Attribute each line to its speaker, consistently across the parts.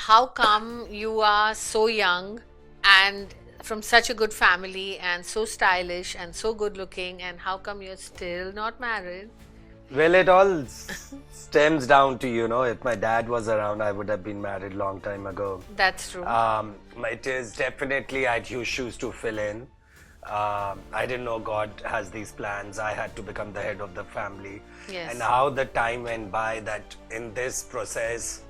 Speaker 1: how come you are so young and from such a good family and so stylish and so good looking, and how come you're still not married?
Speaker 2: Well, it all stems down to, if my dad was around, I would have been married long time ago.
Speaker 1: That's true.
Speaker 2: It is definitely, I had huge shoes to fill in. I didn't know God has these plans. I had to become the head of the family.
Speaker 1: Yes.
Speaker 2: And how the time went by, that in this process,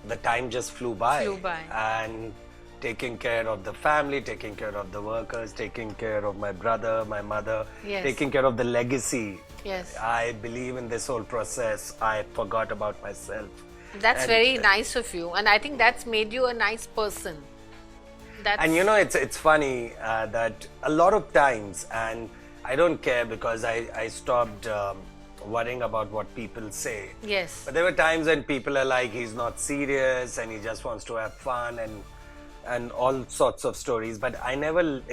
Speaker 2: the time just flew by.
Speaker 1: Flew by.
Speaker 2: And taking care of the family, taking care of the workers, taking care of my brother, my mother,
Speaker 1: Yes.
Speaker 2: taking care of the legacy.
Speaker 1: Yes.
Speaker 2: I believe in this whole process, I forgot about myself.
Speaker 1: That's
Speaker 2: And-
Speaker 1: very nice of you, and I think that's made you a nice person. That's,
Speaker 2: And it's funny that a lot of times, and I don't care because I stopped worrying about what people say.
Speaker 1: yes,
Speaker 2: But there were times when people are like, he's not serious and he just wants to have fun and all sorts of stories. But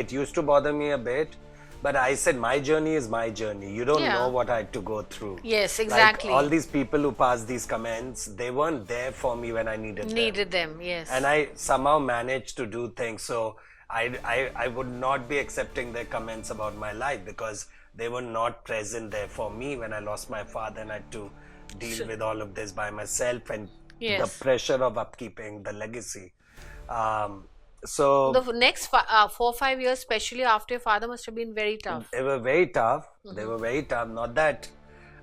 Speaker 2: it used to bother me a bit. But I said, my journey is my journey. You don't
Speaker 1: Yeah.
Speaker 2: know what I had to go through.
Speaker 1: yes, exactly.
Speaker 2: Like all these people who pass these comments, they weren't there for me when I needed them.
Speaker 1: Needed them, yes.
Speaker 2: And I somehow managed to do things. So I would not be accepting their comments about my life because they were not present there for me when I lost my father and I had to deal with all of this by myself and
Speaker 1: Yes.
Speaker 2: the pressure of upkeeping the legacy. So
Speaker 1: The next 4 or 5 years, especially after your father, must have been very tough.
Speaker 2: they were very tough. They were very tough. Not that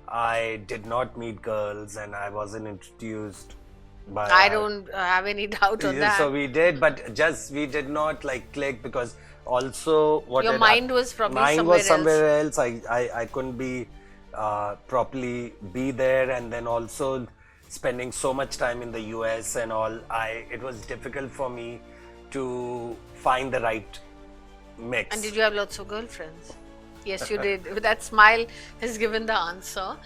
Speaker 2: I did not meet girls and I wasn't introduced by.
Speaker 1: I don't have any doubt on
Speaker 2: Yeah,
Speaker 1: that.
Speaker 2: so we did, but we did not like click because also what
Speaker 1: Your
Speaker 2: had
Speaker 1: mind
Speaker 2: hap-
Speaker 1: was probably
Speaker 2: mine
Speaker 1: somewhere
Speaker 2: was somewhere else. I couldn't be properly be there, and then also spending so much time in the US and all. It was difficult for me to find the right mix.
Speaker 1: And did you have lots of girlfriends? Yes, you did. That smile has given the answer.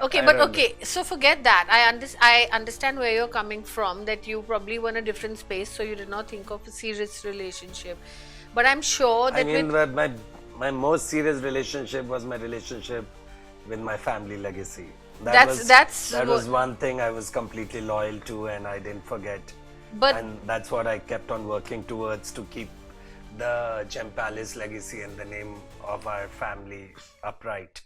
Speaker 1: Okay,
Speaker 2: I
Speaker 1: but
Speaker 2: don't
Speaker 1: okay, so forget that. I understand where you're coming from, that you probably were in a different space, so you did not think of a serious relationship. But I'm sure
Speaker 2: I
Speaker 1: that
Speaker 2: mean,
Speaker 1: with,
Speaker 2: but my most serious relationship was my relationship with my family legacy. That was one thing I was completely loyal to, and I didn't forget.
Speaker 1: But-
Speaker 2: and that's what I kept on working towards, to keep the Gem Palace legacy and the name of our family upright.